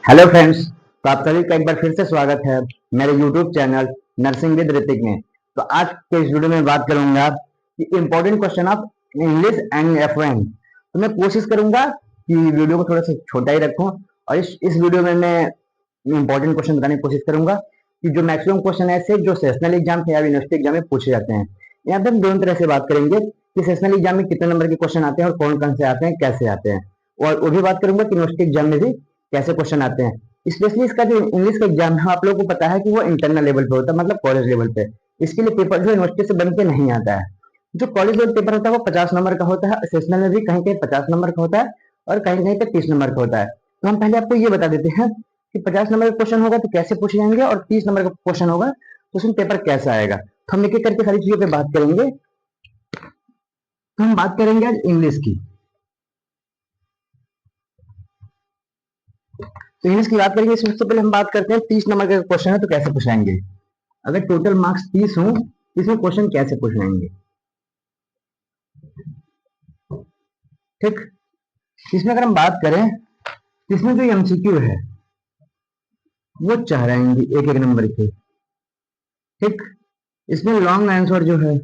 Hello friends. तो आप सभी का एक बार फिर से स्वागत है मेरे YouTube channel nursing with Hrithik में। तो आज के इस वीडियो में बात करूंगा कि important question of English and F1. तो मैं कोशिश करूंगा कि वीडियो को थोड़ा सा छोटा ही रखूं और इस वीडियो में मैं इम्पोर्टेंट क्वेश्चन बताने की कोशिश करूंगा कि जो मैक्सिमम क्वेश्चन ऐसे जो सेशनल एग्जाम या यूनिवर्सिटी एग्जाम में पूछे जाते हैं। यहाँ पे हम दोनों तरह से बात करेंगे कि सेशनल एग्जाम में कितने नंबर के क्वेश्चन आते हैं और कौन कौन से आते हैं, कैसे आते हैं, और वो भी बात करूंगा कि यूनिवर्सिटी एग्जाम में भी कैसे क्वेश्चन आते हैं। स्पेशली इसका जो इंग्लिश का एग्जाम है आप लोगों को पता है कि वो इंटरनल लेवल पे होता है, मतलब कॉलेज लेवल पे। इसके लिए पेपर जो यूनिवर्सिटी से बन के नहीं आता है। जो कॉलेज लेवल पेपर होता है वो 50 नंबर का होता है, सेशनल में भी कहीं कहीं 50 नंबर का होता है और कहीं कहीं पे 30 नंबर का होता है। तो हम पहले आपको ये बता देते हैं कि 50 नंबर का क्वेश्चन होगा तो कैसे पूछे जाएंगे और 30 नंबर का क्वेश्चन होगा तो उसमें पेपर कैसा आएगा। तो हम एक एक करके सारी चीजों पे बात करेंगे। तो हम बात करेंगे आज इंग्लिश की। तो इंग्लिश की बात करेंगे, सबसे पहले हम बात करते हैं 30 नंबर का क्वेश्चन है तो कैसे पूछाएंगे। अगर टोटल मार्क्स 30 हो तो इसमें क्वेश्चन कैसे पूछाएंगे। ठीक, इसमें अगर हम बात करें तो इसमें जो एमसीक्यू है वो 4 आएंगे एक एक नंबर के। ठीक, इसमें लॉन्ग आंसर जो है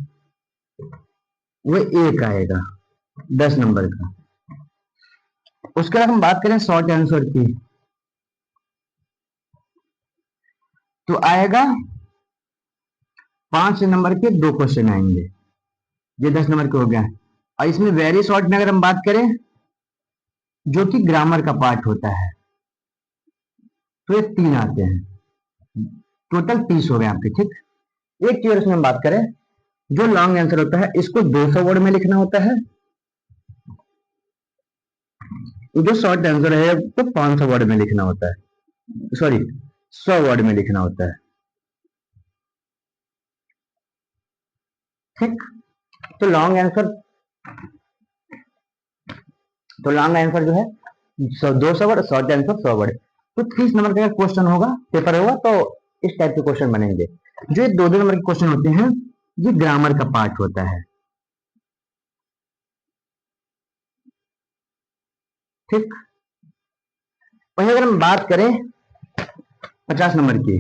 वो एक आएगा 10 नंबर का। उसके बाद हम बात करें शॉर्ट आंसर की तो आएगा 5 नंबर के 2 क्वेश्चन आएंगे, ये 10 नंबर के हो गया। और इसमें वेरी शॉर्ट में अगर हम बात करें जो कि ग्रामर का पार्ट होता है तो ये 3 आते हैं, टोटल 30 हो गए आपके। ठीक, एक चीज इसमें हम बात करें, जो लॉन्ग आंसर होता है इसको 200 वर्ड में लिखना होता है, जो शॉर्ट आंसर है तो 500 वर्ड में लिखना होता है, सॉरी 100 वर्ड में लिखना होता है। ठीक, तो लॉन्ग आंसर जो है 200 वर्ड, शॉर्ट आंसर 100 वर्ड। तो 30 नंबर का क्वेश्चन होगा, पेपर होगा तो इस टाइप के क्वेश्चन बनेंगे। जो ये 2-2 नंबर के क्वेश्चन होते हैं ये ग्रामर का पार्ट होता है। ठीक, वही अगर हम बात करें 50 नंबर की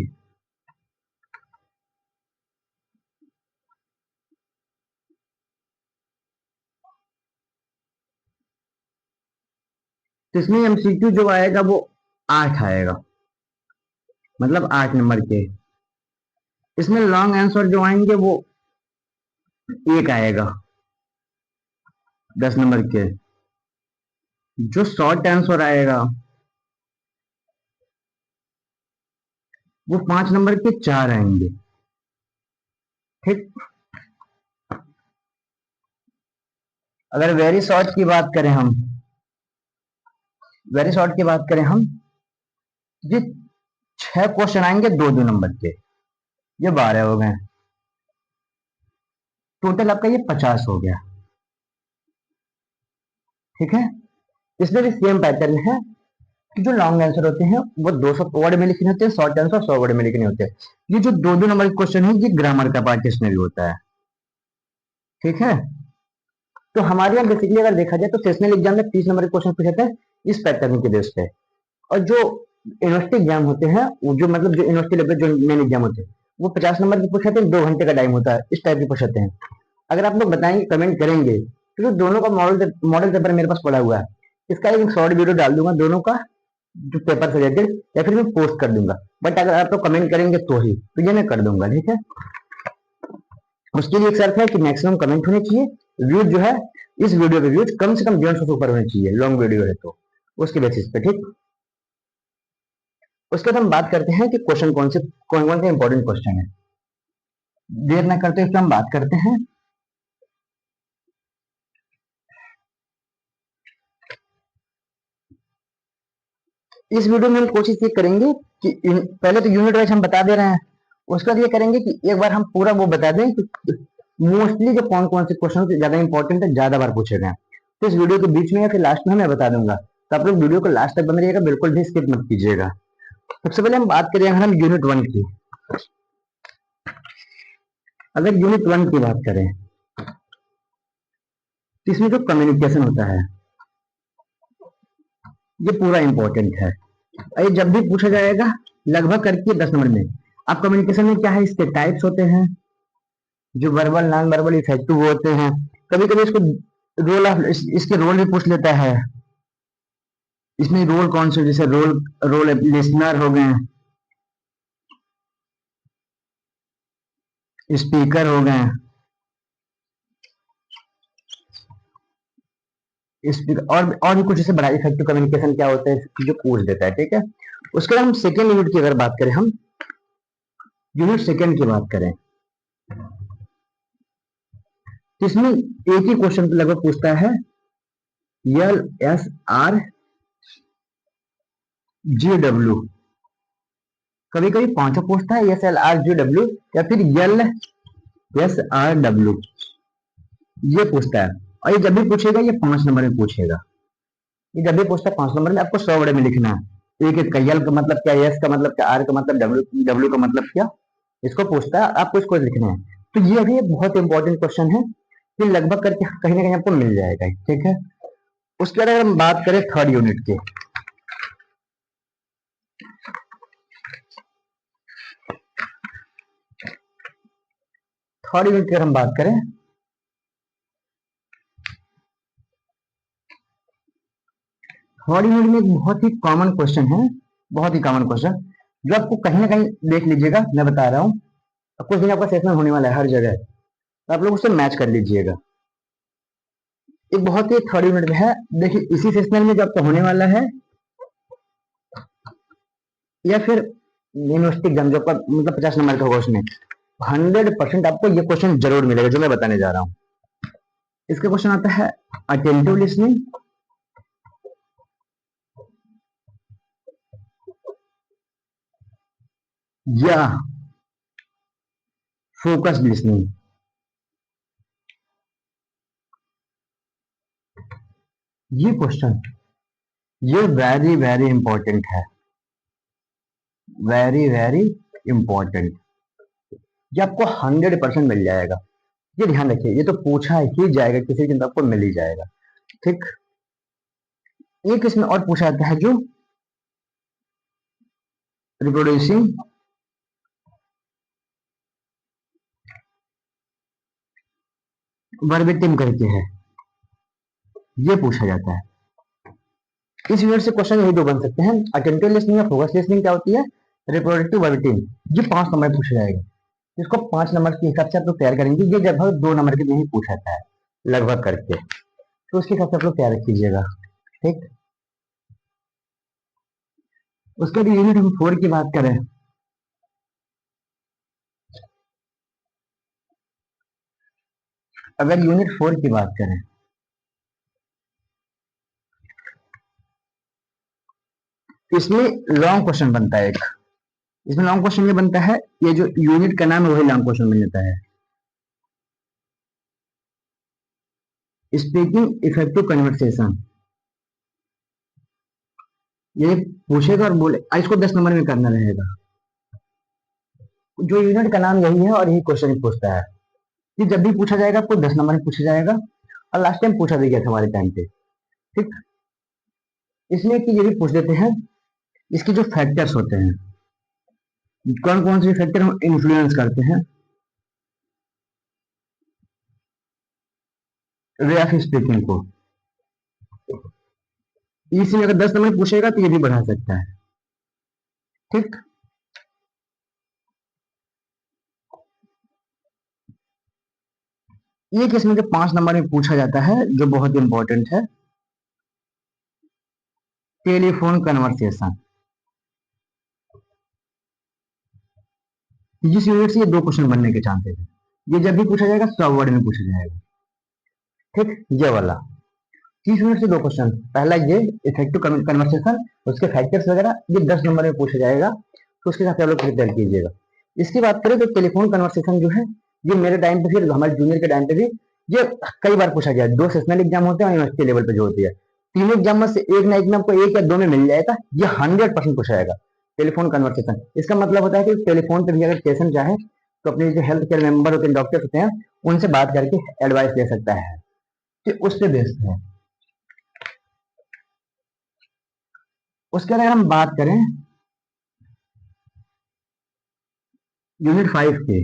तो इसमें एमसीक्यू जो आएगा वो 8 आएगा, मतलब 8 नंबर के। इसमें लॉन्ग आंसर जो आएंगे वो एक आएगा 10 नंबर के। जो शॉर्ट आंसर आएगा वो 5 नंबर के 4 आएंगे। ठीक, अगर वेरी शॉर्ट की बात करें हम, ये 6 क्वेश्चन आएंगे 2-2 नंबर के, ये 12 हो गए, टोटल आपका ये 50 हो गया। ठीक है, इसमें भी सेम पैटर्न है कि जो लॉन्ग आंसर होते हैं वो 200 वर्ड में लिखने होते हैं, शॉर्ट आंसर 100 वर्ड में लिखने होते हैं। ये जो 2-2 नंबर के क्वेश्चन है ये ग्रामर का पार्ट इसमें भी होता है। ठीक है, तो हमारे यहाँ बेसिकली अगर देखा जाए तो सेशनल एग्जाम में 30 नंबर के क्वेश्चन पूछे जाते हैं इस पैटर्न के बेस पे। और जो यूनिवर्सिटी एग्जाम होते हैं वो जो मतलब जो यूनिवर्सिटी लेवल जो मेन एग्जाम होते हैं वो 50 नंबर के पूछाते हैं, 2 घंटे का टाइम होता है, इस टाइप के पूछाते हैं। अगर आप लोग बताएंगे, कमेंट करेंगे तो जो दोनों का मॉडल पेपर मेरे पास पड़ा हुआ है, इसका एक शॉर्ट वीडियो डाल दूंगा दोनों का जो पेपर से रिलेटेड, या फिर मैं पोस्ट कर दूंगा। बट अगर आप लोग कमेंट करेंगे तो ये मैं कर दूंगा। ठीक है, उसके लिए एक शर्त है कि मैक्सिमम कमेंट होने चाहिए, व्यूज जो है इस वीडियो पे व्यूज कम से कम 150 से ऊपर होने चाहिए, लॉन्ग वीडियो है तो उसके बेसिस पे। ठीक, उसके बाद हम बात करते हैं कि क्वेश्चन कौन कौन से इंपॉर्टेंट क्वेश्चन है। देर न करते हुए हम बात करते हैं। इस वीडियो में हम कोशिश ये करेंगे कि पहले तो यूनिट वाइज हम बता दे रहे हैं, उसके बाद ये करेंगे कि एक बार हम पूरा वो बता दें कि मोस्टली जो कौन कौन से क्वेश्चन ज्यादा इंपॉर्टेंट है, ज्यादा बार पूछे गए हैं। तो इस वीडियो के बीच में या फिर लास्ट में मैं बता दूंगा, तो आप लोग वीडियो को लास्ट तक बने रहिएगा, बिल्कुल भी स्किप मत कीजिएगा। सबसे पहले हम बात करें अगर हम यूनिट 1 की, अगर यूनिट 1 की बात करें तो इसमें जो कम्युनिकेशन होता है ये पूरा इंपॉर्टेंट है। ये जब भी पूछा जाएगा लगभग करके 10 नंबर में। अब कम्युनिकेशन में क्या है, इसके टाइप्स होते हैं, जो वर्बल नॉन वर्बल इफेक्टिव होते हैं। कभी कभी इसको रोल ऑफ इसके रोल भी पूछ लेता है, इसमें रोल कौन से, जैसे रोल रोल लिसनर हो गए, स्पीकर हो गए, स्पीकर और भी कुछ जैसे बड़ा इफेक्टिव कम्युनिकेशन क्या होता है जो पूछ देता है। ठीक है, उसके बाद हम सेकेंड यूनिट की अगर बात करें, हम यूनिट सेकेंड की बात करें तो इसमें एक ही क्वेश्चन लगभग पूछता है, L S R G W. कभी कभी पांचों पूछता है, S L R G W या फिर एल एस आर डब्ल्यू, ये पूछता है। और ये जब भी पूछेगा ये 5 नंबर में पूछेगा। ये जब भी पूछता है 5 नंबर में, आपको 100 वर्ड में लिखना है। एक एक का एल का मतलब क्या, एस का मतलब क्या, आर का मतलब, डब्ल्यू डब्ल्यू का मतलब क्या, इसको पूछता है, आपको इसको लिखना है। तो ये भी बहुत इंपॉर्टेंट क्वेश्चन है, ये लगभग करके कहीं ना कहीं आपको मिल जाएगा। ठीक है, उसके बाद अगर हम बात करें थर्ड यूनिट की, थर्ड यूनिट की अगर हम बात करें, थर्ड यूनिट में एक बहुत ही कॉमन क्वेश्चन है, बहुत ही कॉमन क्वेश्चन, जो आपको कहीं ना कहीं देख लीजिएगा, मैं बता रहा हूँ कुछ दिन आपका सेशन होने वाला है हर जगह, तो आप लोग उससे मैच कर लीजिएगा। एक बहुत ही थर्ड यूनिट में है, देखिए इसी सेशनल में जो आपका होने वाला है, या फिर यूनिवर्सिटी एग्जाम जो आपका मतलब 50 नंबर का होगा, उसमें 100% आपको ये क्वेश्चन जरूर मिलेगा जो मैं बताने जा रहा हूँ। इसका क्वेश्चन आता है, अटेंटिव लिसनिंग या फोकस लिसनिंग। ये क्वेश्चन ये वेरी वेरी इंपॉर्टेंट है, वेरी वेरी इंपॉर्टेंट। ये आपको 100% मिल जाएगा, ये ध्यान रखिए, ये तो पूछा ही जाएगा, किसी दिन तो आपको मिल ही जाएगा। ठीक, एक इसमें और पूछा जाता है, जो रिप्रोड्यूसिंग वर्बेटिम करके है, ये पूछा जाता है। इस यूनिट से क्वेश्चन यही दो बन सकते हैं, अटेंटिव लिसनिंग या फोकस लिसनिंग क्या होती है, रिप्रोडक्टिव वर्बेटिम। ये 5 नंबर पूछा जाएगा, इसको 5 नंबर के हिसाब से आप लोग तैयार करेंगे। ये लगभग 2 नंबर के नहीं पूछा जाता है लगभग करके, तो उसके हिसाब से आप लोग तैयार कीजिएगा। ठीक, उसके बाद यूनिट हम 4 की बात करें, अगर यूनिट 4 की बात करें, इसमें लॉन्ग क्वेश्चन बनता है एक, इसमें लॉन्ग क्वेश्चन ये बनता है, ये जो यूनिट का नाम है वही लॉन्ग क्वेश्चन बन जाता है, स्पीकिंग इफेक्टिव कन्वर्सेशन। ये पूछेगा और बोले, इसको 10 नंबर में करना रहेगा। जो यूनिट का नाम यही है और यही क्वेश्चन पूछता है, ये जब भी पूछा जाएगा आपको 10 नंबर में पूछा जाएगा, और लास्ट टाइम पूछा भी गया था हमारे टाइम पे। ठीक, इसलिए कि ये भी पूछ देते हैं, इसके जो फैक्टर्स होते हैं, कौन कौन से फैक्टर इन्फ्लुएंस करते हैं वे ऑफ स्पीकिंग को। इसमें अगर 10 नंबर पूछेगा तो ये भी बढ़ा सकता है। ठीक, ये किस्म के 5 नंबर में पूछा जाता है जो बहुत इंपॉर्टेंट है, टेलीफोन कन्वर्सेशन। जिस यूनिट से ये 2 क्वेश्चन बनने के चांसेस है, ये जब भी पूछा जाएगा 100 वर्ड में पूछा जाएगा। ठीक, ये वाला 30 मिनट से 2 क्वेश्चन, पहला ये इफेक्टिव कन्वर्सेशन, उसके फैक्टर्स वगैरह, ये 10 नंबर में पूछा जाएगा, तो उसके साथ आप लोग प्रिपेयर कीजिएगा। इसकी बात करें तो टेलीफोन कन्वर्सेशन जो है, ये मेरे टाइम पे, फिर हमारे जूनियर के टाइम पे भी ये कई बार पूछा गया। 2 सेशनल एग्जाम होते हैं और यूनिवर्सिटी लेवल पे जो होती है, तीनों एग्जाम में से एक ना एक में आपको 1 या 2 में मिल जाएगा, ये 100% पूछा जाएगा। टेलीफोन कन्वर्सेशन, इसका मतलब होता है कि टेलीफोन पे भी अगर पेशेंट चाहे तो अपने जो हेल्थ केयर मेंबर होते हैं, डॉक्टर्स होते हैं, उनसे बात करके एडवाइस ले सकता है, तो उस पे बेस्ड है। उसके अगर हम बात करें यूनिट 5 की,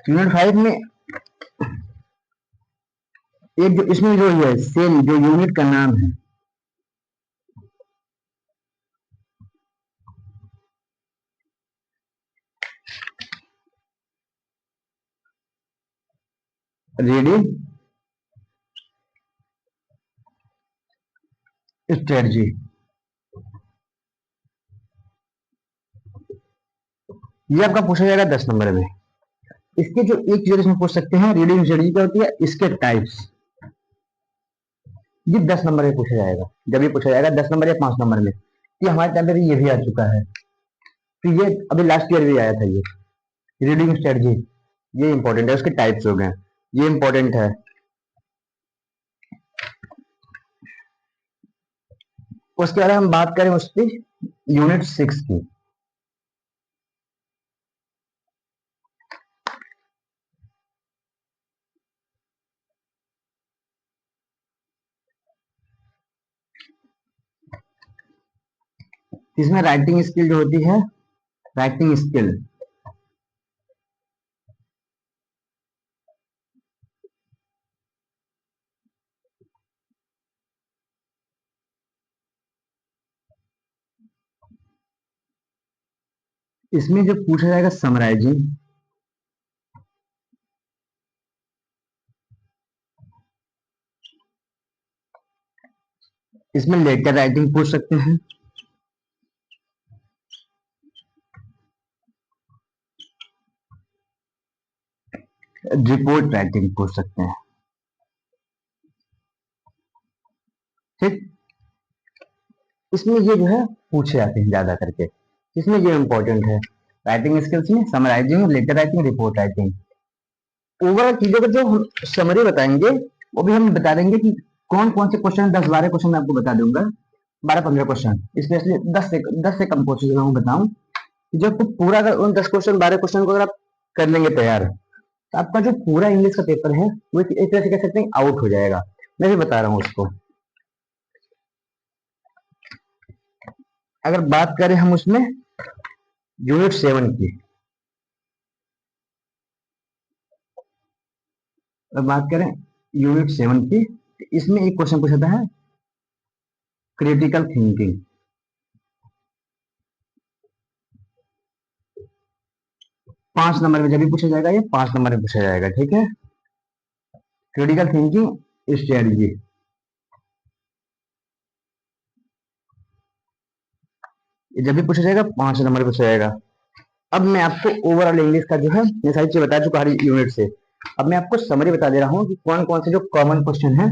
यूनिट 5 में एक जो इसमें जो है सेल जो यूनिट का नाम है, रीडिंग स्ट्रेटजी, ये आपका पूछा जाएगा 10 नंबर में। इसके जो एक चीज इसमें पूछ सकते हैं, रीडिंग स्ट्रेटजी क्या होती है, इसके टाइप्स, ये 10 नंबर में पूछा जाएगा। जब ये पूछा जाएगा 10 नंबर या 5 नंबर में, कि हमारे टाइम पे ये भी आ चुका है, तो ये अभी लास्ट ईयर भी आया था ये रीडिंग स्ट्रेटजी, ये इंपॉर्टेंट है, उसके टाइप्स हो गए, ये इंपॉर्टेंट है। उसके बाद हम बात करें उसकी यूनिट 6 की, इसमें राइटिंग स्किल जो होती है, राइटिंग स्किल, इसमें जो पूछा जाएगा समराइजिंग, इसमें लेटर राइटिंग पूछ सकते हैं, रिपोर्ट राइटिंग पूछ सकते हैं। ठीक, इसमें ये जो है पूछे जाते हैं ज्यादा करके, इसमें ये इंपॉर्टेंट है, राइटिंग स्किल्स में summarising, letter writing, report writing. Overall चीजों का जो हम समरी बताएंगे, वो भी हम बता देंगे कि कौन कौन से क्वेश्चन, 10-12 क्वेश्चन मैं आपको बता दूंगा, 12-15 क्वेश्चन, स्पेशली 10 से कम क्वेश्चन मैं बताऊं, जो आपको पूरा अगर उन 10 क्वेश्चन 12 क्वेश्चन को अगर आप कर लेंगे तैयार, तो आपका जो पूरा इंग्लिश का पेपर है वो एक तरह से कह सकते हैं आउट हो जाएगा। मैं भी बता रहा हूँ उसको। अगर बात करें हम उसमें यूनिट 7 की, अगर बात करें यूनिट 7 की, तो इसमें एक क्वेश्चन पूछा था है क्रिटिकल थिंकिंग, 5 नंबर में जब भी पूछा जाएगा, ये 5 नंबर में पूछा जाएगा। ठीक है, क्रिटिकल थिंकिंग स्ट्रेटजी, जब भी पूछा जाएगा 5 नंबर में पूछा जाएगा। अब मैं आपको ओवरऑल इंग्लिश का जो है ये सारी चीज बता चुका हर यूनिट से, अब मैं आपको समरी बता दे रहा हूँ कि कौन कौन से जो कॉमन क्वेश्चन है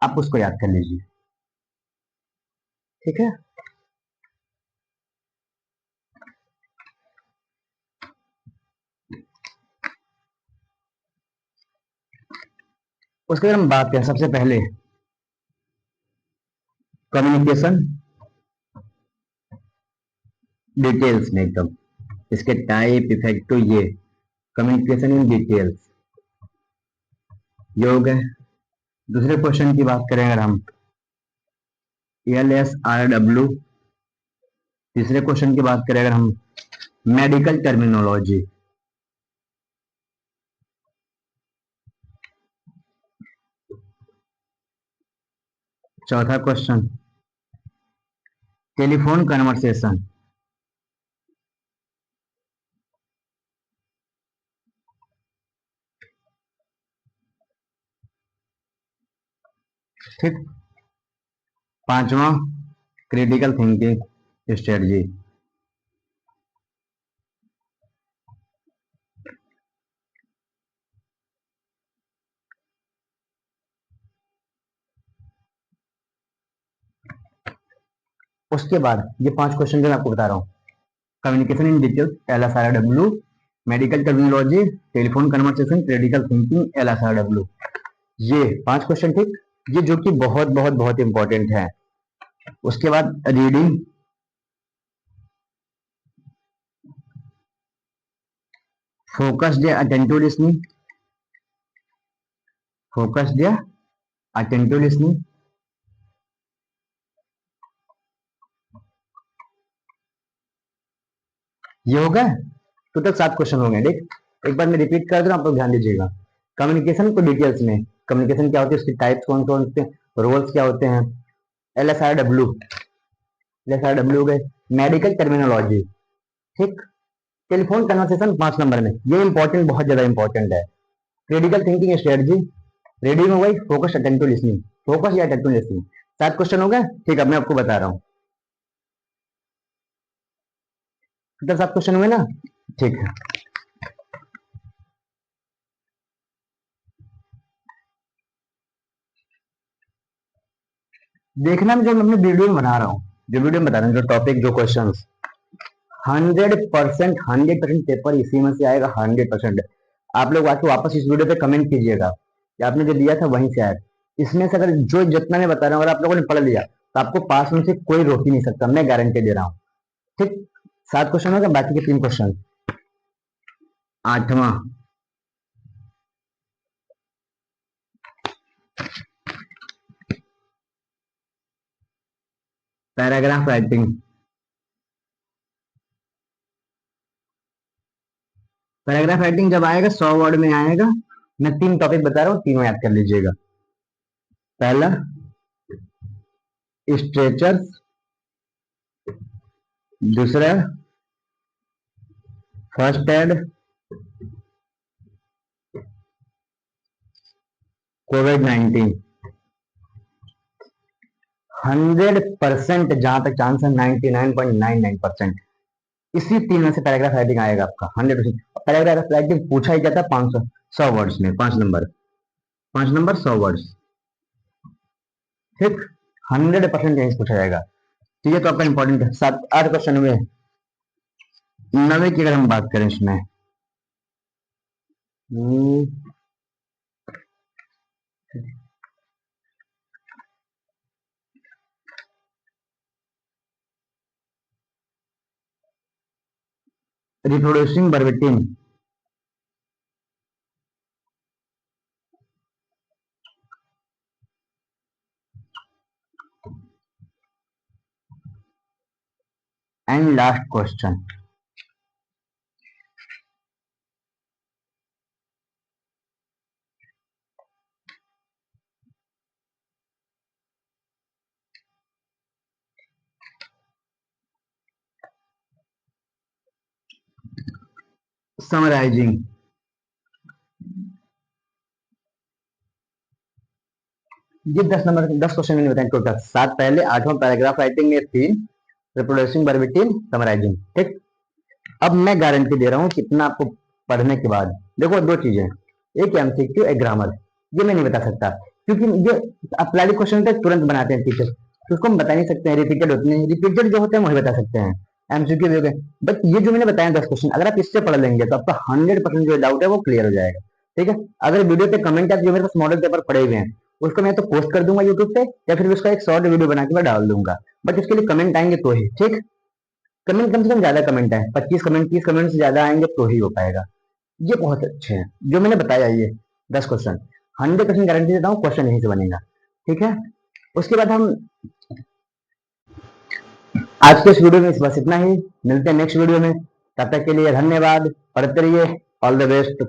आप उसको याद कर लीजिए। ठीक है, उसके बाद हम बात करें सबसे पहले कम्युनिकेशन डिटेल्स में एकदम, इसके टाइप इफेक्ट, तो ये कम्युनिकेशन इन डिटेल्स ये हो गए। दूसरे क्वेश्चन की बात करें अगर हम, LSRW, तीसरे क्वेश्चन की बात करें अगर हम, मेडिकल टर्मिनोलॉजी, चौथा क्वेश्चन टेलीफोन कन्वर्सेशन, ठीक, पांचवा क्रिटिकल थिंकिंग स्ट्रेटजी। उसके बाद ये 5 क्वेश्चन जो मैं आपको बता रहा हूँ, communication in details LSRW, medical terminology, telephone conversation, critical thinking LSRW, ये 5 क्वेश्चन। ठीक, ये जो कि बहुत बहुत बहुत इंपॉर्टेंट है। उसके बाद रीडिंग, focused या attentive listening, focused या attentive listening, ये होगा। टोटल 7 क्वेश्चन होंगे। देख एक बार मैं रिपीट कर दूं, आप लोग ध्यान दीजिएगा। कम्युनिकेशन को डिटेल्स में, कम्युनिकेशन क्या होती है, उसकी टाइप्स कौन कौन से, रोल्स क्या होते हैं, LSRW, LSRW हो गए, मेडिकल टर्मिनोलॉजी, ठीक, टेलीफोन कन्वर्सेशन 5 नंबर में, ये इंपॉर्टेंट, बहुत ज्यादा इंपॉर्टेंट है। क्रिटिकल थिंकिंग स्ट्रेटजी, रीडिंग हो गई, फोकस अटेंटिव लिसनिंग, फोकस या अटेंटिव लिसनिंग, 7 क्वेश्चन हो गए। ठीक है, मैं आपको बता रहा हूँ, टोटल 7 क्वेश्चन हुए ना। ठीक है, देखना मैं, जब अपने वीडियो में बना रहा हूँ, जो वीडियो में बता रहा हूँ, जो टॉपिक, जो क्वेश्चन, 100% पेपर इसी में से आएगा, 100%। आप लोग आके वापस इस वीडियो पे कमेंट कीजिएगा कि आपने जो दिया था वहीं से आया। इसमें से अगर जो जितना मैं बता रहा हूँ, अगर आप लोगों ने पढ़ लिया तो आपको पास में से कोई रोक ही नहीं सकता, मैं गारंटी दे रहा हूँ। ठीक, 7 क्वेश्चन हो गए, बाकी के 3 क्वेश्चन। 8वां, पैराग्राफ राइटिंग। पैराग्राफ राइटिंग जब आएगा 100 वर्ड में आएगा। मैं 3 टॉपिक बता रहा हूँ, तीनों याद कर लीजिएगा। पहला स्ट्रेचर्स, दूसरा फर्स्ट एड, कोविड-19। 100%, जहां तक चांस है 99.99%, इसी 3 में से पैराग्राफ राइटिंग आएगा आपका 100%। पैराग्राफ राइटिंग पूछा ही जाता है 500 100 वर्ड्स में, 5 नंबर, 5 नंबर 100 वर्ड्स। ठीक, 100% यही पूछा जाएगा। ठीक है, तो आपका इंपॉर्टेंट है। 7 8 क्वेश्चन हुए। 9वें की अगर हम बात करें इसमें, reproducing verbatim, and last question, summarising. ये 10 नंबर, 10 क्वेश्चन मैंने बताया टोटल, 7 पहले, 8वां पैराग्राफ राइटिंग में 3, रिप्रोड्यूसिंग वर्बेटिम, समराइजिंग। ठीक, अब मैं गारंटी दे रहा हूँ कितना आपको पढ़ने के बाद। देखो 2 चीजें, एक एमसीक्यू, एक ग्रामर, ये मैं नहीं बता सकता, क्योंकि ये अप्लाइड क्वेश्चन तक तुरंत बनाते हैं टीचर, तो उसको हम बता नहीं सकते हैं। रिपीटेड होते हैं, रिपीटेड जो होते हैं वही बता सकते हैं, एमसीक्यू भी हो गए। बट ये जो मैंने बताया 10 क्वेश्चन, अगर आप इससे पढ़ लेंगे तो आपका 100% जो डाउट है वो क्लियर हो जाएगा। ठीक है, अगर वीडियो पे कमेंट है, जो मेरे पास मॉडल पेपर पड़े हुए हैं, उसको मैं तो पोस्ट कर दूंगा यूट्यूब पे, या फिर उसका एक शॉर्ट वीडियो बना के मैं डाल दूंगा, बट उसके लिए कमेंट आएंगे तो ही। ठीक, कमेंट कम से कम ज्यादा कमेंट है, 25 कमेंट 30 कमेंट से ज्यादा आएंगे तो ही हो पाएगा। ये बहुत अच्छे हैं जो मैंने बताया, ये 10 क्वेश्चन 100% गारंटी देता हूँ क्वेश्चन यहीं से बनेगा। ठीक है, उसके बाद हम आज के इस वीडियो में बस इतना ही, मिलते हैं नेक्स्ट वीडियो में। तब तक के लिए धन्यवाद, पढ़ते रहिए, ऑल द बेस्ट।